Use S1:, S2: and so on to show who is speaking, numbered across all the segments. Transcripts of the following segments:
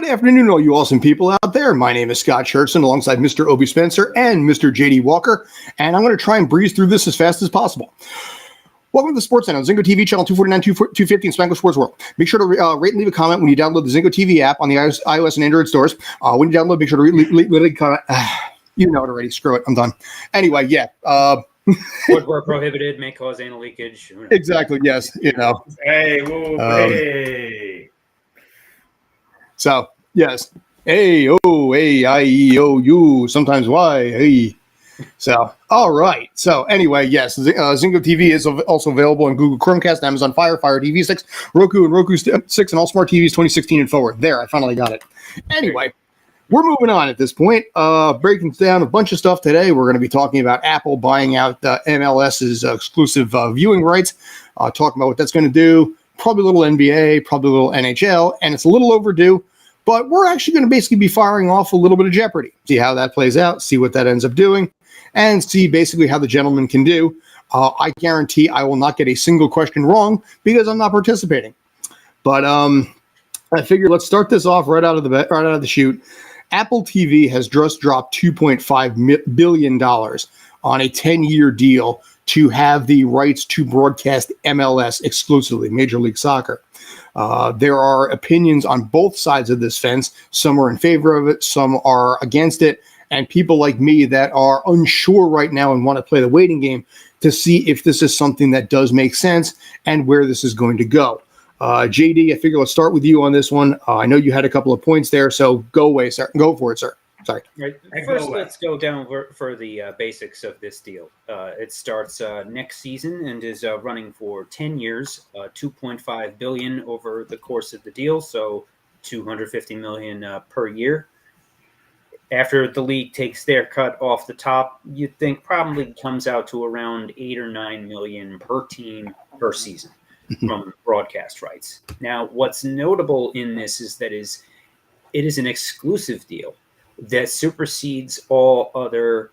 S1: Good afternoon, all you awesome people out there. My name is Scott Schertzen alongside Mr. Obi Spencer and Mr. JD Walker, and I'm going to try and breeze through this as fast as possible. Welcome to the Sports Center on Zingo TV, channel 249, 250 in Spanglish Sports World. Make sure to rate and leave a comment when you download the Zingo TV app on the iOS and Android stores. When you download, make sure to leave a comment. You know it already. Screw it. I'm done. Anyway, yeah.
S2: Woodwork prohibited, may cause anal leakage.
S1: Exactly. Yes. You know.
S3: Hey. Whoa, hey.
S1: So, yes. A, O, A, I, E, O, U, sometimes Y, hey. So, all right. So, anyway, yes, Zingo TV is also available on Google Chromecast, Amazon Fire, Fire TV 6, Roku, and Roku 6, and all smart TVs 2016 and forward. There, I finally got it. Anyway, we're moving on at this point. Breaking down a bunch of stuff today. We're going to be talking about Apple buying out MLS's exclusive viewing rights, talking about what that's going to do. Probably a little NBA, probably a little NHL, and it's a little overdue, but we're actually going to basically be firing off a little bit of Jeopardy, see how that plays out, see what that ends up doing, and see basically how the gentleman can do. I guarantee I will not get a single question wrong because I'm not participating. But I figure let's start this off right out of the chute. Apple TV has just dropped $2.5 billion on a 10-year deal to have the rights to broadcast MLS exclusively, Major League Soccer. There are opinions on both sides of this fence. Some are in favor of it, some are against it, and people like me that are unsure right now and want to play the waiting game to see if this is something that does make sense and where this is going to go. JD, I figure let's start with you on this one. I know you had a couple of points there, so go for it, sir. Sorry.
S2: Right. First, let's go down for the basics of this deal. It starts next season and is running for 10 years, $2.5 billion over the course of the deal, so $250 million per year. After the league takes their cut off the top, you'd think probably comes out to around $8 or $9 million per team per season from broadcast rights. Now, what's notable in this is that it is an exclusive deal that supersedes all other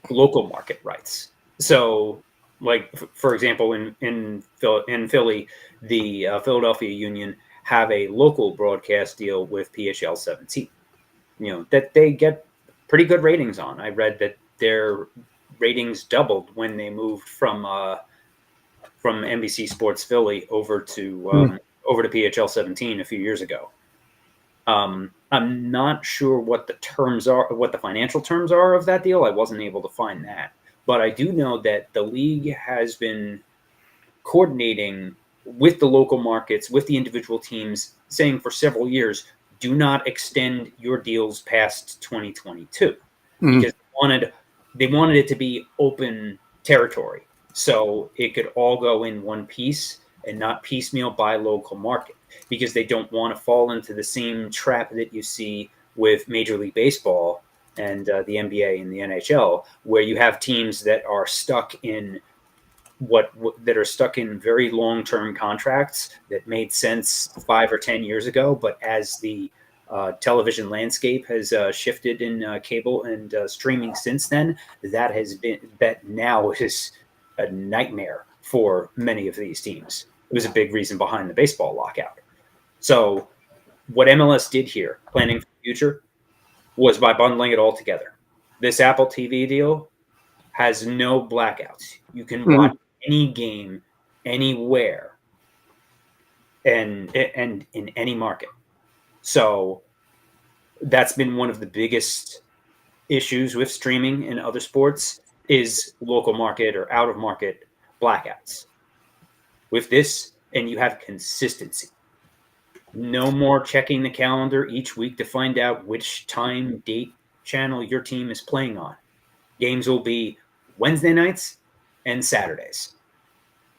S2: local market rights. So, like, for example, in Philly, the Philadelphia Union have a local broadcast deal with PHL 17. You know, that they get pretty good ratings on. I read that their ratings doubled when they moved from NBC Sports Philly over to PHL 17 a few years ago. I'm not sure what the terms are, what the financial terms are of that deal. I wasn't able to find that, but I do know that the league has been coordinating with the local markets, with the individual teams, saying for several years, do not extend your deals past 2022 because they wanted it to be open territory, so it could all go in one piece and not piecemeal by local market, because they don't want to fall into the same trap that you see with Major League Baseball and the NBA and the NHL, where you have teams that are stuck in very long-term contracts that made sense 5 or 10 years ago, but as the television landscape has shifted in cable and streaming since then, that now is a nightmare for many of these teams. It was a big reason behind the baseball lockout. So what MLS did here, planning for the future, was by bundling it all together. This Apple TV deal has no blackouts. You can watch any game anywhere and in any market. So that's been one of the biggest issues with streaming in other sports is local market or out of market blackouts. With this, and you have consistency. No more checking the calendar each week to find out which time, date, channel your team is playing on. Games will be Wednesday nights and Saturdays.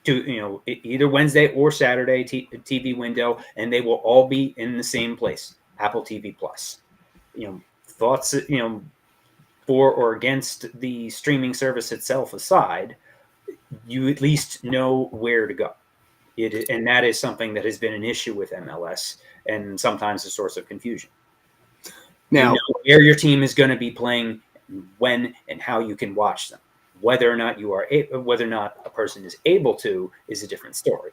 S2: Either Wednesday or Saturday TV window, and they will all be in the same place, Apple TV Plus. Thoughts, for or against the streaming service itself aside, you at least know where to go. And that is something that has been an issue with MLS and sometimes a source of confusion. Now, where your team is going to be playing, when and how you can watch them. Whether or not a person is able to is a different story.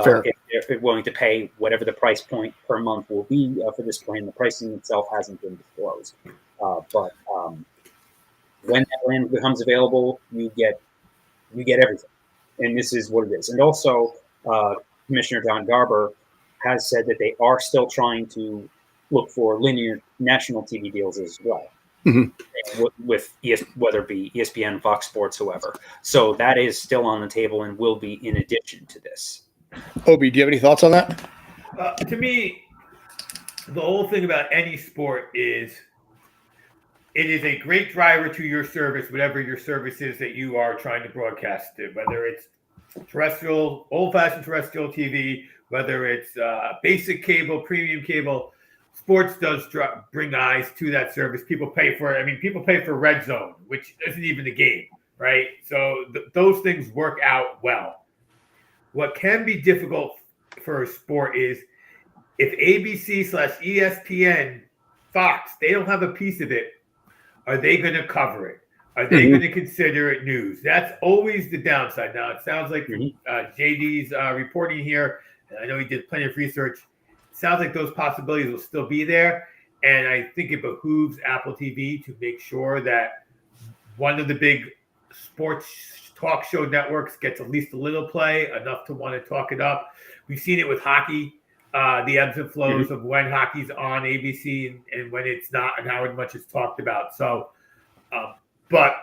S1: Fair.
S2: if they're willing to pay whatever the price point per month will be for this plan. The pricing itself hasn't been disclosed. But when that land becomes available, you get everything. And this is what it is. And also, Commissioner Don Garber has said that they are still trying to look for linear national TV deals as well, with whether it be ESPN, Fox Sports, whoever. So that is still on the table and will be in addition to this.
S1: Obi, do you have any thoughts on that?
S3: To me, the whole thing about any sport is it is a great driver to your service, whatever your service is that you are trying to broadcast to, whether it's terrestrial, old-fashioned terrestrial TV, whether it's basic cable, premium cable. Sports does bring eyes to that service. People pay for it. I mean, people pay for Red Zone, which isn't even a game, right? So those things work out well. What can be difficult for a sport is if ABC/ESPN, Fox, they don't have a piece of it, are they going to cover it? Are they going to consider it news? That's always the downside. Now, it sounds like JD's reporting here, and I know he did plenty of research. It sounds like those possibilities will still be there. And I think it behooves Apple TV to make sure that one of the big sports talk show networks gets at least a little play, enough to want to talk it up. We've seen it with hockey, the ebbs and flows of when hockey's on ABC and when it's not, and how much it's talked about. So, but,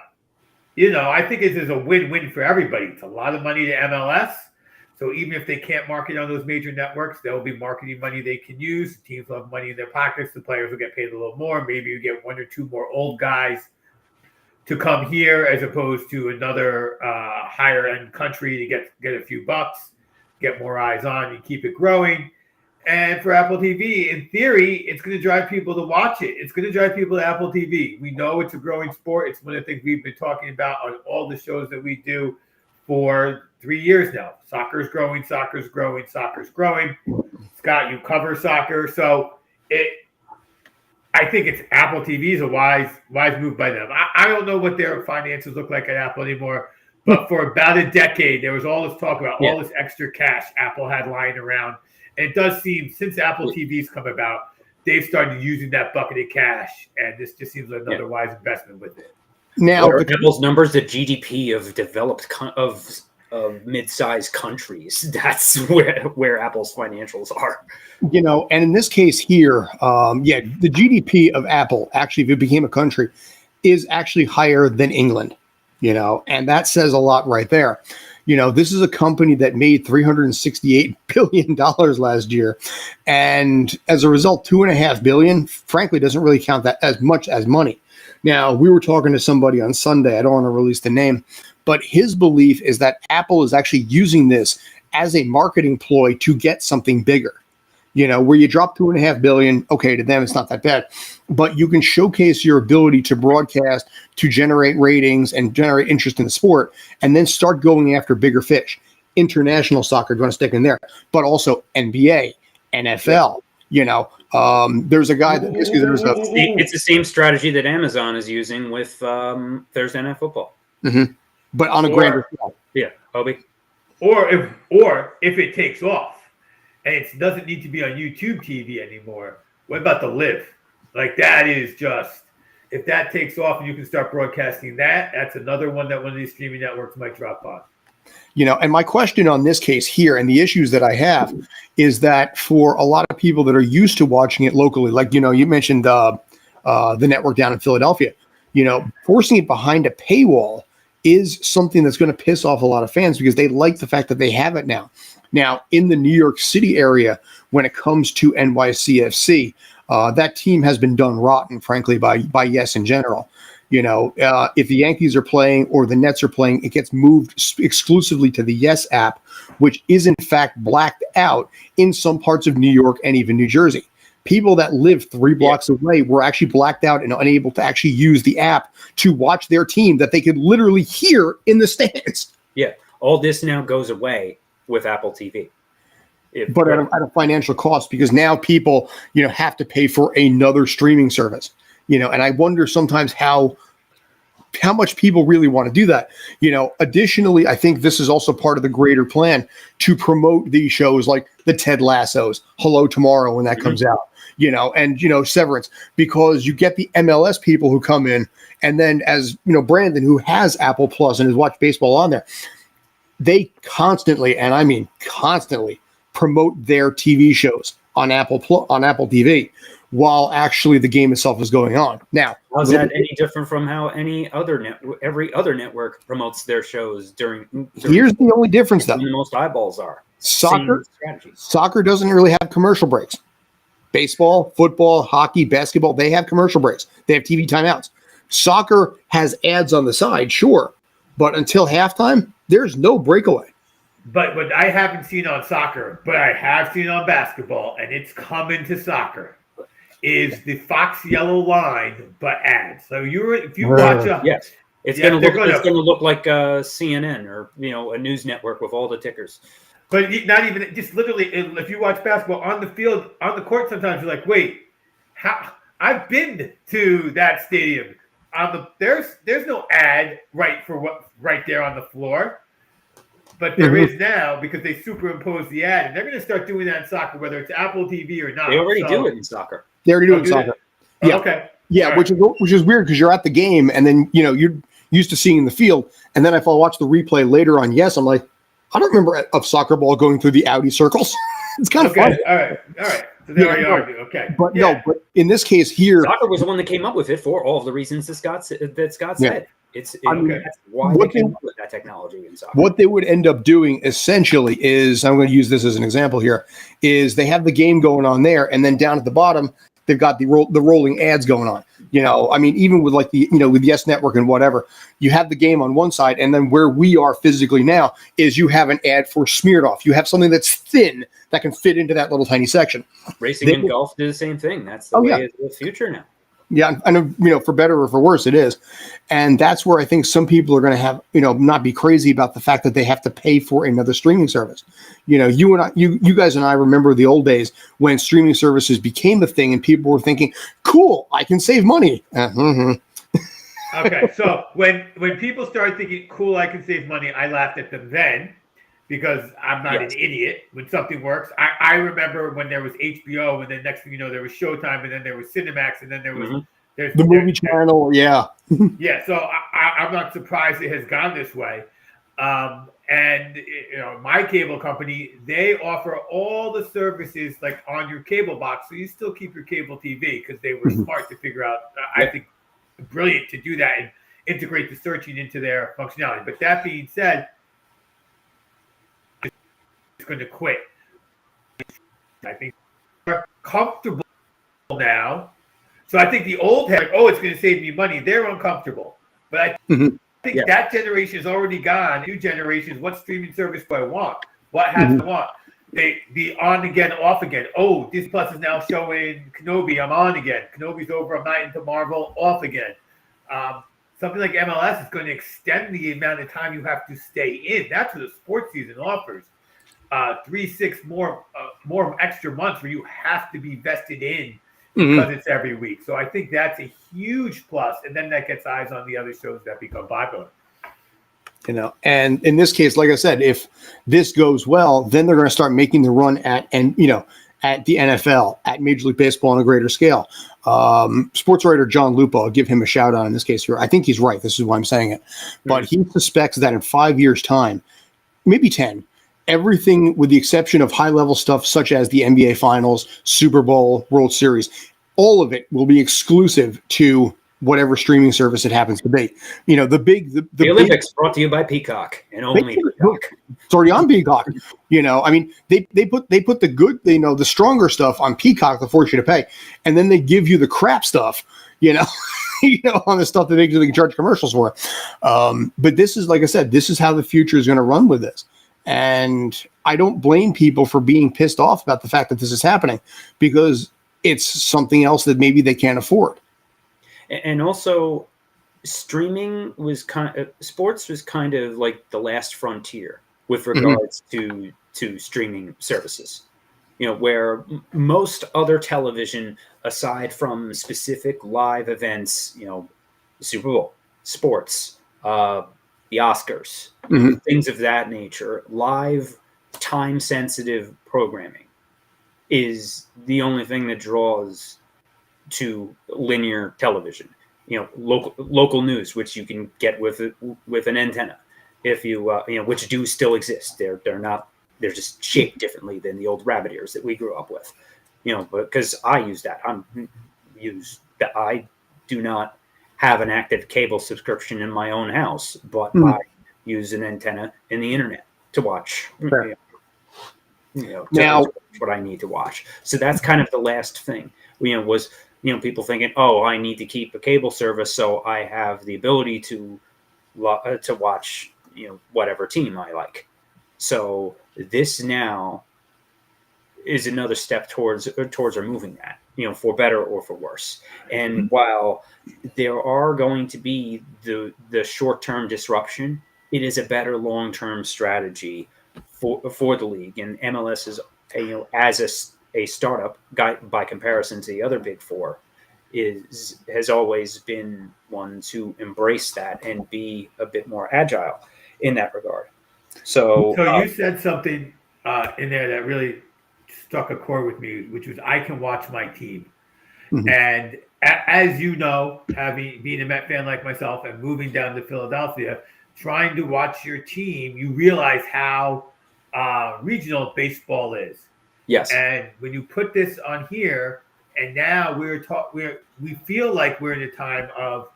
S3: I think it is a win-win for everybody. It's a lot of money to MLS. So even if they can't market on those major networks, there will be marketing money they can use. Teams will have money in their pockets. The players will get paid a little more. Maybe you get one or two more old guys to come here as opposed to another higher-end country to get a few bucks, get more eyes on, and keep it growing. And for Apple TV, in theory, it's going to drive people to watch it. It's going to drive people to Apple TV. We know it's a growing sport. It's one of the things we've been talking about on all the shows that we do for 3 years now. Soccer's growing, soccer's growing, soccer's growing. Scott, you cover soccer. So I think it's Apple TV is a wise move by them. I don't know what their finances look like at Apple anymore, but for about a decade, there was all this talk about all this extra cash Apple had lying around. And it does seem, since Apple TV's come about, they've started using that bucket of cash, and this just seems like another wise investment with it.
S2: Now, Apple's numbers, the GDP of developed mid-sized countries. That's where Apple's financials are.
S1: And in this case here, the GDP of Apple, actually, if it became a country, is actually higher than England, and that says a lot right there. This is a company that made $368 billion last year. And as a result, $2.5 billion, frankly, doesn't really count that as much as money. Now, we were talking to somebody on Sunday. I don't want to release the name, but his belief is that Apple is actually using this as a marketing ploy to get something bigger. Where you drop $2.5 billion, okay, to them, it's not that bad, but you can showcase your ability to broadcast, to generate ratings and generate interest in the sport, and then start going after bigger fish. International soccer, do you want to stick in there, but also NBA, NFL. There's a guy that basically
S2: it's the same strategy that Amazon is using with Thursday Night Football.
S1: But on a grander scale.
S2: Yeah, Obi.
S3: Or if it takes off. And it doesn't need to be on YouTube TV anymore. What about the Live? Like, that is just, if that takes off and you can start broadcasting that's another one that one of these streaming networks might drop on.
S1: And my question on this case here and the issues that I have is that for a lot of people that are used to watching it locally, like, you mentioned the network down in Philadelphia, forcing it behind a paywall is something that's going to piss off a lot of fans because they like the fact that they have it now. Now, in the New York City area, when it comes to NYCFC, that team has been done rotten, frankly, by Yes in general. If the Yankees are playing or the Nets are playing, it gets moved exclusively to the Yes app, which is in fact blacked out in some parts of New York and even New Jersey. People that live 3 blocks away were actually blacked out and unable to actually use the app to watch their team that they could literally hear in the stands.
S2: Yeah, all this now goes away with Apple TV.
S1: But at a financial cost, because now people, have to pay for another streaming service, and I wonder sometimes how how much people really want to do that. Additionally, I think this is also part of the greater plan to promote these shows like the Ted Lassos, Hello Tomorrow when that comes out, and Severance, because you get the MLS people who come in, and then as Brandon, who has Apple Plus and has watched baseball on there, they constantly, and I mean constantly, promote their TV shows on Apple TV while actually the game itself is going on. Now,
S2: how's that any different from how every other network promotes their shows during
S1: here's the only difference, though.
S2: The most eyeballs are
S1: soccer doesn't really have commercial breaks. Baseball, football, hockey, basketball, they have commercial breaks. They have TV timeouts. Soccer has ads on the side, sure, but until halftime, there's no breakaway.
S3: But what I haven't seen on soccer, but I have seen on basketball, and it's coming to soccer, is the Fox yellow line, but ads. So if you watch
S2: it's going to look like CNN or a news network with all the tickers.
S3: But not even just literally, if you watch basketball on the field, on the court, sometimes you're like, wait, how? I've been to that stadium. There's no ad right there on the floor. But there is now, because they superimpose the ad, and they're going to start doing that in soccer, whether it's Apple TV or not.
S2: They already do it in soccer.
S1: They already do it in soccer. Yeah.
S3: Okay.
S1: Yeah, right. which is weird because you're at the game, and then you're used to seeing the field, and then if I watch the replay later on, I'm like, I don't remember a soccer ball going through the Audi circles. It's kind of funny.
S3: All right. So there you are. Okay.
S1: But no, but in this case here,
S2: soccer was the one that came up with it for all of the reasons that Scott said. That's why they came up with that technology in soccer. What
S1: they would end up doing essentially is, I'm going to use this as an example here, is they have the game going on there, and then down at the bottom, they've got the rolling ads going on. Even with like with Yes Network and whatever, you have the game on one side, and then where we are physically now is you have an ad for Smeared Off. You have something that's thin that can fit into that little tiny section.
S2: Racing and golf do the same thing. That's the way of the future now.
S1: Yeah, I know, for better or for worse, it is. And that's where I think some people are going to have, not be crazy about the fact that they have to pay for another streaming service. You guys and I remember the old days when streaming services became a thing and people were thinking, cool, I can save money.
S3: Okay, so when people started thinking, cool, I can save money, I laughed at them then because I'm not an idiot when something works. I remember when there was HBO, and then next thing you know, there was Showtime, and then there was Cinemax, and then there was
S1: the movie channel. Yeah.
S3: So I'm not surprised it has gone this way. And my cable company, they offer all the services like on your cable box, so you still keep your cable TV because they were smart to figure out. I think brilliant to do that and integrate the searching into their functionality. But that being said, going to quit. I think they're comfortable now. So I think the old head, it's going to save me money. They're uncomfortable. But I think that generation is already gone. New generations, what streaming service do I want? What has I want? The on again, off again. Oh, Disney Plus is now showing Kenobi. I'm on again. Kenobi's over. I'm not into Marvel. Off again. Something like MLS is going to extend the amount of time you have to stay in. That's what the sports season offers. 3-6 more extra months where you have to be vested in because it's every week. So I think that's a huge plus, and then that gets eyes on the other shows that become popular.
S1: And in this case, like I said, if this goes well, then they're going to start making the run at the NFL, at Major League Baseball on a greater scale. Sports writer John Lupo, I'll give him a shout out in this case here. I think he's right. This is why I'm saying it. But he suspects that in 5 years' time, maybe 10, everything with the exception of high-level stuff such as the NBA Finals, Super Bowl, World Series, all of it will be exclusive to whatever streaming service it happens to be. The
S2: Olympics brought to you by Peacock and only Peacock.
S1: It's already on Peacock. They put the good, the stronger stuff on Peacock to force you to pay, and then they give you the crap stuff. On the stuff that they can charge commercials for. But this is, like I said, this is how the future is going to run with this. And I don't blame people for being pissed off about the fact that this is happening because it's something else that maybe they can't afford.
S2: And also, streaming was sports was kind of like the last frontier with regards to streaming services. Where most other television, aside from specific live events, Super Bowl, sports, the Oscars, things of that nature, live, time-sensitive programming is the only thing that draws to linear television. You know, local news, which you can get with an antenna, if you which do still exist. They're not. They're just shaped differently than the old rabbit ears that we grew up with. You know, because I use that. I do not have an active cable subscription in my own house, but I use an antenna and the internet to watch.
S1: Now,
S2: what I need to watch. So that's kind of the last thing. Was people thinking, oh, I need to keep a cable service so I have the ability to watch whatever team I like. So this now is another step towards removing that, for better or for worse. And while there are going to be the short-term disruption, it is a better long-term strategy for the league. And MLS is, as a startup by comparison to the other big four, has always been one to embrace that and be a bit more agile in that regard. So
S3: you said something in there that really struck a chord with me, which was I can watch my team. And as you know, being a Met fan like myself and moving down to Philadelphia, trying to watch your team, you realize how regional baseball is.
S2: Yes.
S3: And when you put this on here, and now we feel like we're in a time of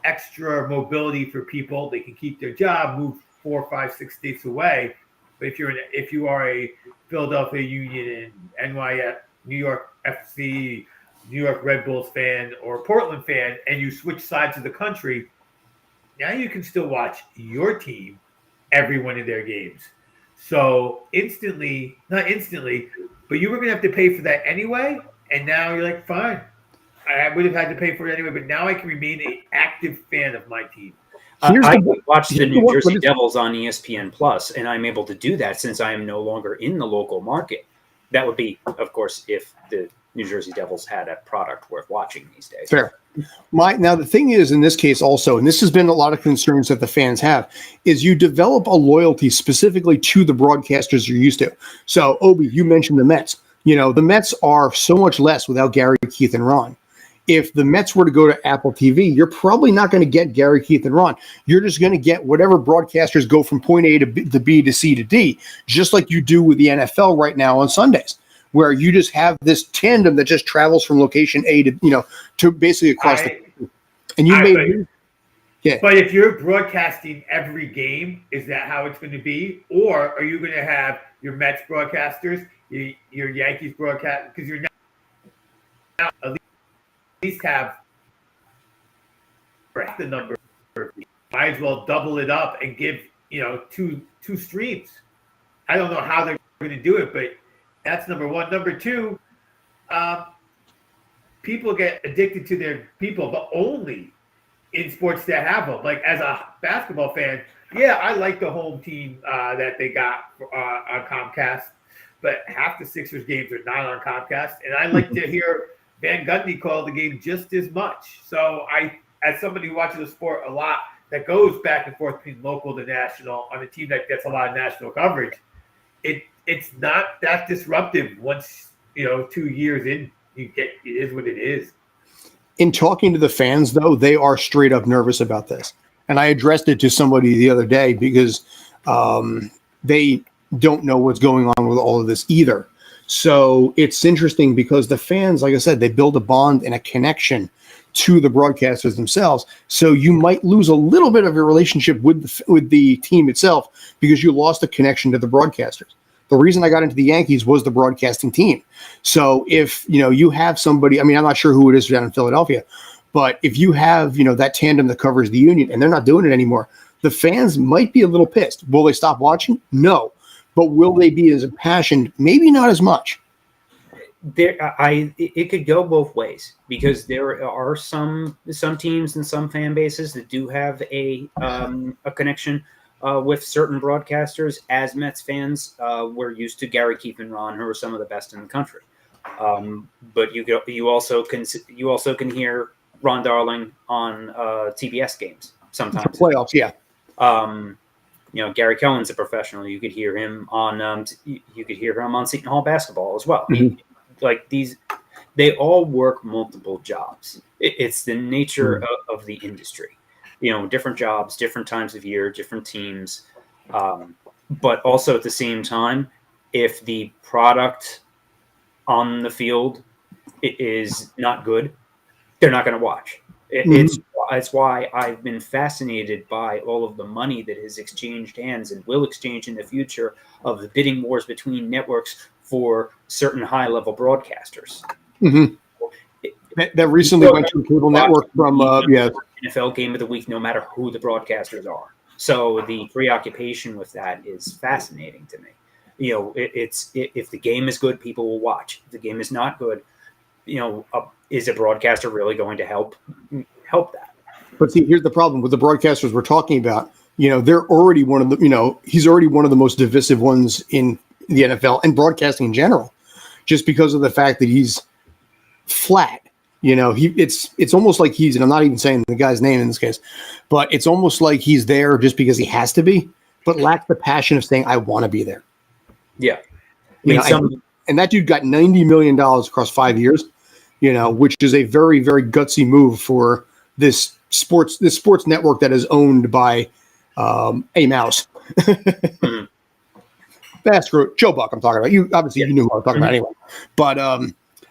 S3: extra mobility for people. They can keep their job, move 4, 5, 6 states away. But if you are a Philadelphia Union and New York FC, New York Red Bulls fan, or Portland fan, and you switch sides of the country, now you can still watch your team every one of their games. So not instantly, but you were going to have to pay for that anyway. And now you're like, fine, I would have had to pay for it anyway, but now I can remain an active fan of my team.
S2: I watch the New Jersey Devils on ESPN Plus, and I'm able to do that since I am no longer in the local market. That would be, of course, if the New Jersey Devils had a product worth watching these days.
S1: Fair. Now, the thing is, in this case also, and this has been a lot of concerns that the fans have, is you develop a loyalty specifically to the broadcasters you're used to. So, Obi, you mentioned the Mets. The Mets are so much less without Gary, Keith, and Ron. If the Mets were to go to Apple TV, you're probably not going to get Gary, Keith, and Ron. You're just going to get whatever broadcasters go from point A to B to C to D, just like you do with the NFL right now on Sundays, where you just have this tandem that just travels from location A to basically across the country. And
S3: But if you're broadcasting every game, is that how it's going to be? Or are you going to have your Mets broadcasters, your Yankees broadcast? Because you're now at least have the number. Might as well double it up and give two streams. I don't know how they're going to do it, but that's number one. Number two, people get addicted to their people, but only in sports that have them. Like as a basketball fan, yeah, I like the home team that they got on Comcast, but half the Sixers games are not on Comcast, and I like to hear Van Gundy call the game just as much. So as somebody who watches the sport a lot, that goes back and forth between local to national on a team that gets a lot of national coverage, it's not that disruptive once 2 years in. It is what it is.
S1: In talking to the fans, though, they are straight up nervous about this. And I addressed it to somebody the other day because they don't know what's going on with all of this either. So it's interesting because the fans, like I said, they build a bond and a connection to the broadcasters themselves. So you might lose a little bit of your relationship with the team itself because you lost a connection to the broadcasters. The reason I got into the Yankees was the broadcasting team. So if, you have somebody, I'm not sure who it is down in Philadelphia, but if you have, that tandem that covers the Union and they're not doing it anymore, the fans might be a little pissed. Will they stop watching? No. But will they be as impassioned? Maybe not as much.
S2: It could go both ways because there are some teams and some fan bases that do have a connection with certain broadcasters. As Mets fans, we're used to Gary, Keith, and Ron, who are some of the best in the country. But you also can hear Ron Darling on TBS games sometimes.
S1: Playoffs, yeah.
S2: Gary Cohen's a professional. You could hear him on Seton Hall basketball as well.
S1: Mhm.
S2: They all work multiple jobs. It's the nature of the industry. Different jobs, different times of year, different teams. But also at the same time, if the product on the field is not good, they're not going to watch. It's why I've been fascinated by all of the money that has exchanged hands and will exchange in the future of the bidding wars between networks for certain high-level broadcasters.
S1: Mm-hmm. That recently went to a cable network from
S2: NFL game of the week, no matter who the broadcasters are. So the preoccupation with that is fascinating to me. If the game is good, people will watch. If the game is not good, is a broadcaster really going to help that?
S1: But see, here's the problem with the broadcasters we're talking about. They're already one of the, he's already one of the most divisive ones in the NFL and broadcasting in general, just because of the fact that he's flat. It's almost like and I'm not even saying the guy's name in this case, but it's almost like he's there just because he has to be, but lacks the passion of saying, I want to be there.
S2: Yeah.
S1: And that dude got $90 million across 5 years, which is a very, very gutsy move for this sports network that is owned by a mouse.
S2: Mm-hmm.
S1: That's Joe Buck I'm talking about. You obviously you knew who I was talking about anyway.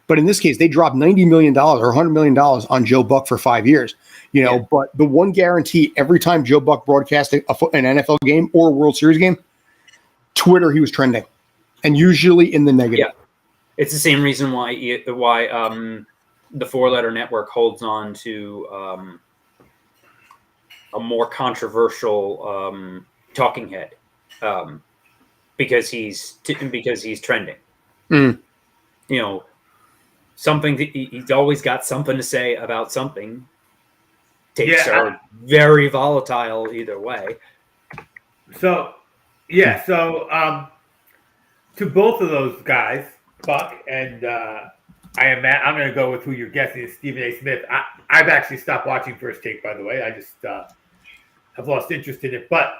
S1: But in this case, they dropped $90 million or $100 million on Joe Buck for 5 years. But the one guarantee every time Joe Buck broadcast an NFL game or a World Series game, Twitter, he was trending, and usually in the negative.
S2: Yeah, it's the same reason why the 4-letter network holds on to a more controversial talking head because he's trending.
S1: Mm.
S2: Something he's always got something to say about something. Takes are very volatile either way.
S3: So to both of those guys, Buck and I'm going to go with who you're guessing is Stephen A. Smith. I've actually stopped watching First Take, by the way. I just have lost interest in it. But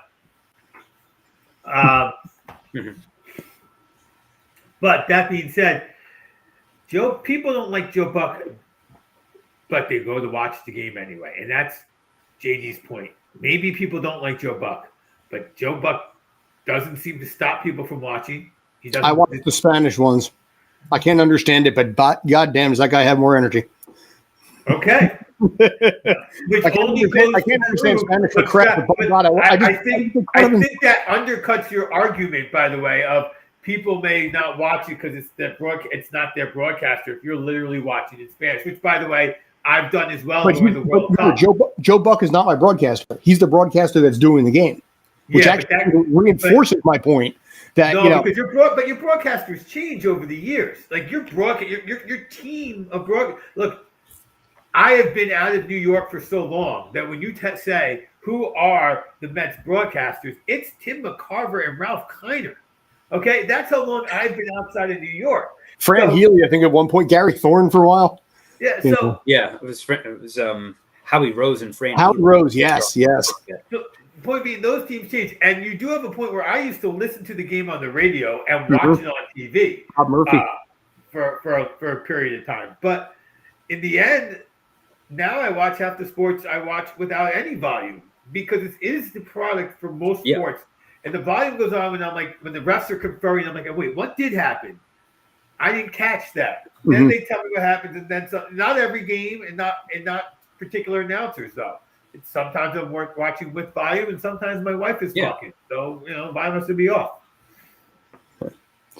S3: but that being said, people don't like Joe Buck, but they go to watch the game anyway. And that's JD's point. Maybe people don't like Joe Buck, but Joe Buck doesn't seem to stop people from watching.
S1: I watch the Spanish ones. I can't understand it, but goddamn, does that guy have more energy?
S3: Okay.
S1: I can't understand Spanish for crap.
S3: I think that undercuts your argument, by the way, of people may not watch it because it's not their broadcaster. If you're literally watching in Spanish, which, by the way, I've done as well during the World Cup.
S1: Joe Buck is not my broadcaster. He's the broadcaster that's doing the game, which reinforces my point.
S3: Because your broadcasters change over the years. Like your team of broadcasters. Look, I have been out of New York for so long that when you say who are the Mets broadcasters, it's Tim McCarver and Ralph Kiner. Okay, that's how long I've been outside of New York.
S1: Fran Healy, I think at one point, Gary Thorne for a while.
S3: Yeah.
S2: So it was Howie Rose and Fran.
S1: Howie Rose, yes.
S3: So, point being, those teams change, and you do have a point where I used to listen to the game on the radio and watch it on TV.
S1: Bob Murphy.
S3: For a period of time, but in the end, now I watch half the sports I watch without any volume because it is the product for most sports, and the volume goes on when the refs are conferring. I'm like, wait, what did happen? I didn't catch that. Mm-hmm. Then they tell me what happens, and then not every game, and not particular announcers though. Sometimes I'm watching with volume, and sometimes my wife is talking. So volume has to be off.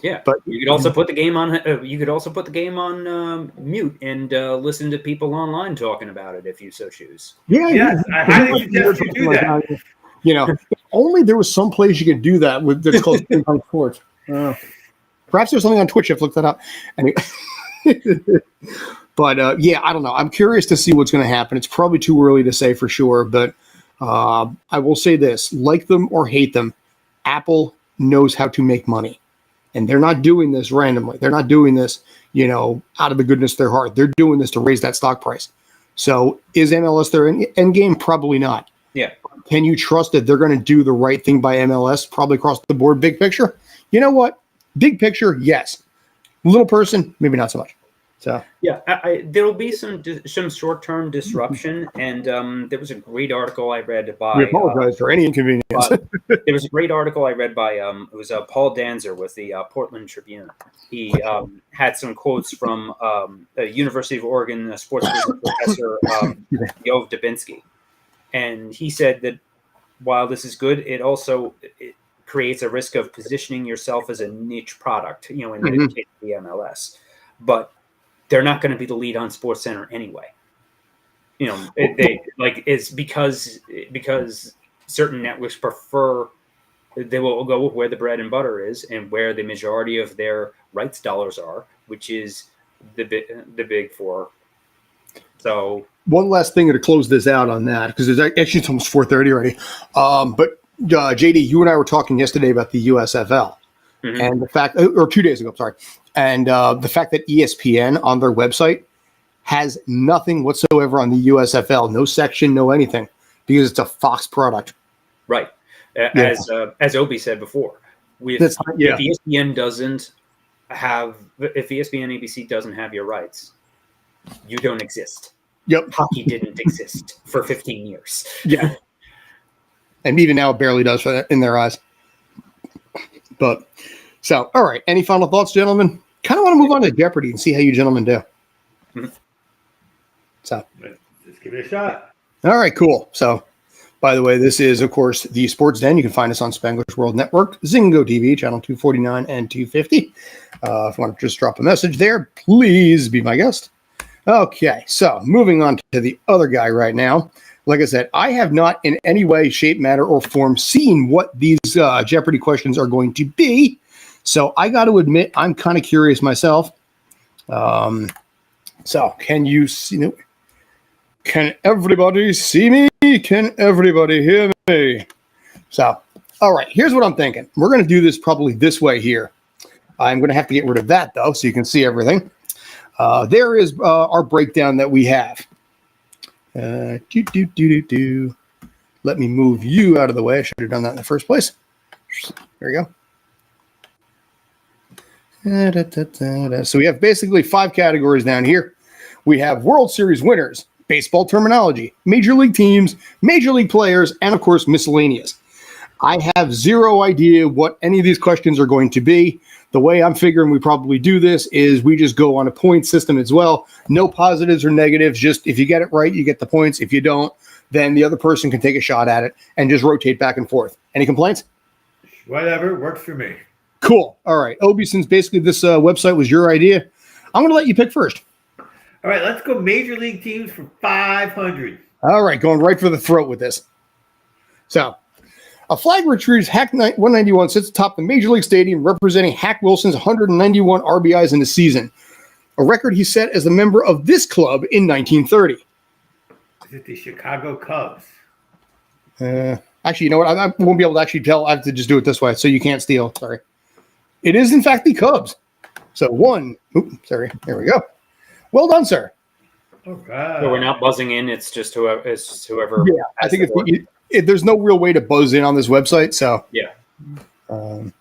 S2: Yeah, but you could also put the game on. You could also put the game on mute and listen to people online talking about it if you so choose.
S3: Yes, I highly suggest you do that.
S1: If only there was some place you could do that with that's called sports. Perhaps there's something on Twitch. I've looked that up. Anyway. But I don't know. I'm curious to see what's going to happen. It's probably too early to say for sure, but I will say this: like them or hate them, Apple knows how to make money, and they're not doing this randomly. They're not doing this, out of the goodness of their heart. They're doing this to raise that stock price. So, is MLS their end game? Probably not.
S2: Yeah.
S1: can you trust that they're going to do the right thing by MLS, probably across the board, big picture? You know what? Big picture, yes. Little person, maybe not so much. So
S2: yeah, there will be some short-term disruption, and there was a great article I read by.
S1: We apologize for any inconvenience.
S2: There was a great article I read by it was Paul Danzer with the Portland Tribune. He had some quotes from the University of Oregon sports business professor Yov Dubinsky, and he said that while this is good, it also creates a risk of positioning yourself as a niche product. In the case of the MLS, but they're not going to be the lead on SportsCenter anyway. It's because certain networks prefer, they will go with where the bread and butter is and where the majority of their rights dollars are, which is the big four. So
S1: one last thing to close this out on that, because actually it's almost 4:30 already. But JD, you and I were talking yesterday about the USFL. And the fact, or 2 days ago, sorry. And the fact that ESPN on their website has nothing whatsoever on the USFL, no section, no anything, because it's a Fox product.
S2: Right. As Obi said before, if ESPN doesn't have, if ESPN ABC doesn't have your rights, you don't exist.
S1: Yep.
S2: Hockey didn't exist for 15 years.
S1: Yeah. And even now it barely does in their eyes. But so, all right. Any final thoughts, gentlemen? Kind of want to move on to Jeopardy and see how you gentlemen do. So,
S3: just give it a shot.
S1: All right, cool. So, by the way, this is, of course, the Sports Den. You can find us on Spanglish World Network, Zingo TV, channel 249 and 250. If you want to just drop a message there, please be my guest. Okay, so moving on to the other guy right now. Like I said, I have not in any way, shape, matter, or form seen what these Jeopardy questions are going to be. So I got to admit, I'm kind of curious myself. So can you see? Can everybody see me? Can everybody hear me? So, all right, here's what I'm thinking. We're going to do this probably this way here. I'm going to have to get rid of that, though, so you can see everything. There is our breakdown that we have. Let me move you out of the way. I should have done that in the first place. There you go. So we have basically 5 categories down here. We have World Series winners, baseball terminology, major league teams, major league players, and of course, miscellaneous. I have zero idea what any of these questions are going to be. The way I'm figuring we probably do this is we just go on a point system as well. No positives or negatives. Just if you get it right, you get the points. If you don't, then the other person can take a shot at it and just rotate back and forth. Any complaints?
S3: Whatever. Works for me. Cool.
S1: All right. Obi, since basically this website was your idea, I'm going to let you pick first.
S3: All right. Let's go major league teams for 500.
S1: All right. Going right for the throat with this. So, a flag retrieves Hack 191 sits atop the Major League Stadium representing Hack Wilson's 191 RBIs in the season, a record he set as a member of this club in 1930.
S3: Is it the Chicago Cubs?
S1: Actually, you know what? I won't be able to actually tell. I have to just do it this way, so you can't steal. Sorry. It is, in fact, the Cubs. So sorry. There we go. Well done, sir.
S3: All right.
S2: So we're not buzzing in. It's just whoever.
S1: Yeah, I think there's no real way to buzz in on this website, so
S2: yeah.
S1: Come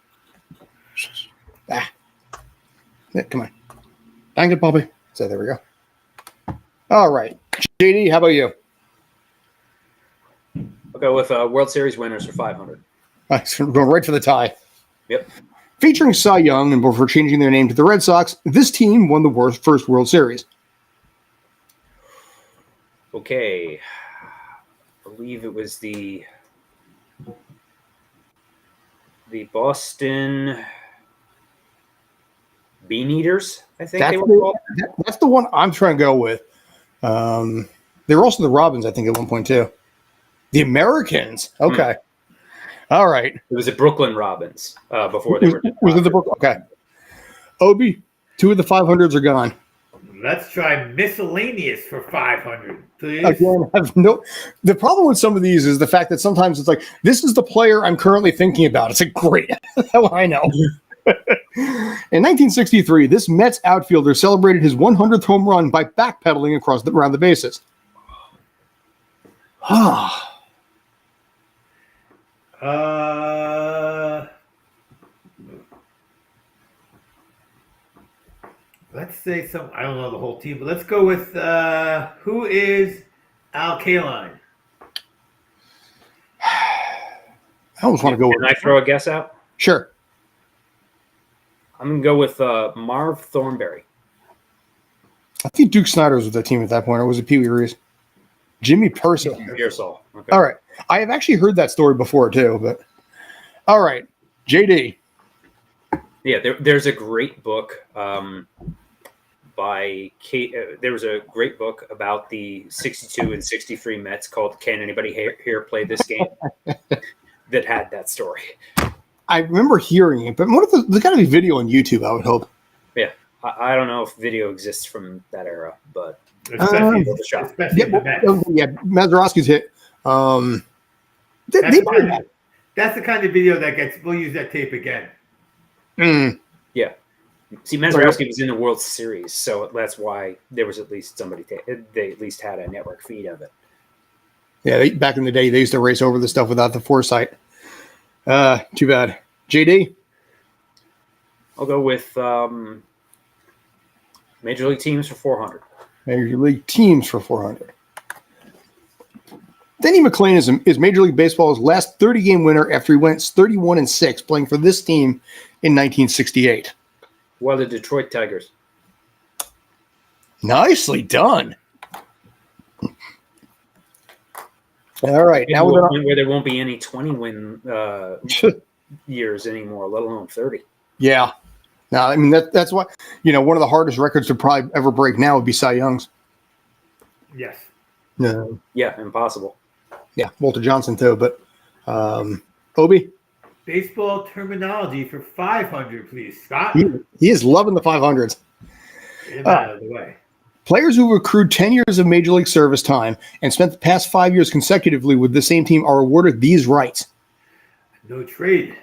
S1: on, dang it, Bobby. So there we go. All right, JD, how about you?
S2: I'll go with World Series winners for 500.
S1: We're going right for the tie.
S2: Yep.
S1: Featuring Cy Young and before changing their name to the Red Sox, this team won the first World Series.
S2: Okay. I believe it was the Boston Bean Eaters, I think they were called.
S1: That's the one I'm trying to go with. They were also the Robins, I think, at one point, too. The Americans. Okay. All right.
S2: It was the Brooklyn Robins before they were.
S1: Was it the Brooklyn? Okay. Obi, 2 of the 500s are gone.
S3: Let's try miscellaneous for 500, please.
S1: Again, the problem with some of these is the fact that sometimes it's like, this is the player I'm currently thinking about. It's like, great. Hell, I know. In 1963, this Mets outfielder celebrated his 100th home run by backpedaling around the bases.
S3: say some. I don't know the whole team, but let's go with who is Al Kaline?
S1: I almost want to go
S2: Can
S1: with.
S2: I throw a guess out?
S1: Sure.
S2: I'm going to go with Marv Thornberry.
S1: I think Duke Snyder was with that team at that point, or was it Pee Wee Reese? Jimmy Purcell.
S2: Pearsall. Okay.
S1: All right. I have actually heard that story before, too. But all right. JD.
S2: Yeah, there's a great book by Kate. There was a great book about the 62 and 63 Mets called "Can Anybody Here Play This Game?" that had that story.
S1: I remember hearing it, but there's got to be video on YouTube, I would hope.
S2: Yeah, I don't know if video exists from that era, but
S3: Especially
S1: Yeah,
S3: the Mets.
S1: Mazeroski's hit.
S3: That's the kind of video that gets. We'll use that tape again.
S2: Yeah. See, Mazeroski was in the World Series, so that's why there was at least somebody. They at least had a network feed of it.
S1: Yeah, back in the day, they used to race over the stuff without the foresight. Too bad. JD?
S2: I'll go with Major League Teams for 400.
S1: Major League Teams for 400. Denny McClain is Major League Baseball's last 30-game winner after he went 31-6 playing for this team in 1968.
S2: Well, the Detroit Tigers.
S1: Nicely done. All right. Now we're
S2: where there won't be any 20-win years anymore, let alone 30.
S1: Yeah. No, I mean, that's what, one of the hardest records to probably ever break now would be Cy Young's.
S3: Yes.
S1: No.
S2: Yeah, impossible.
S1: Yeah, Walter Johnson too, but Obi?
S3: Baseball terminology for 500, please, Scott.
S1: He is loving the 500s.
S3: Get him out of the way.
S1: Players who accrued 10 years of Major League service time and spent the past 5 years consecutively with the same team are awarded these rights.
S3: No trade.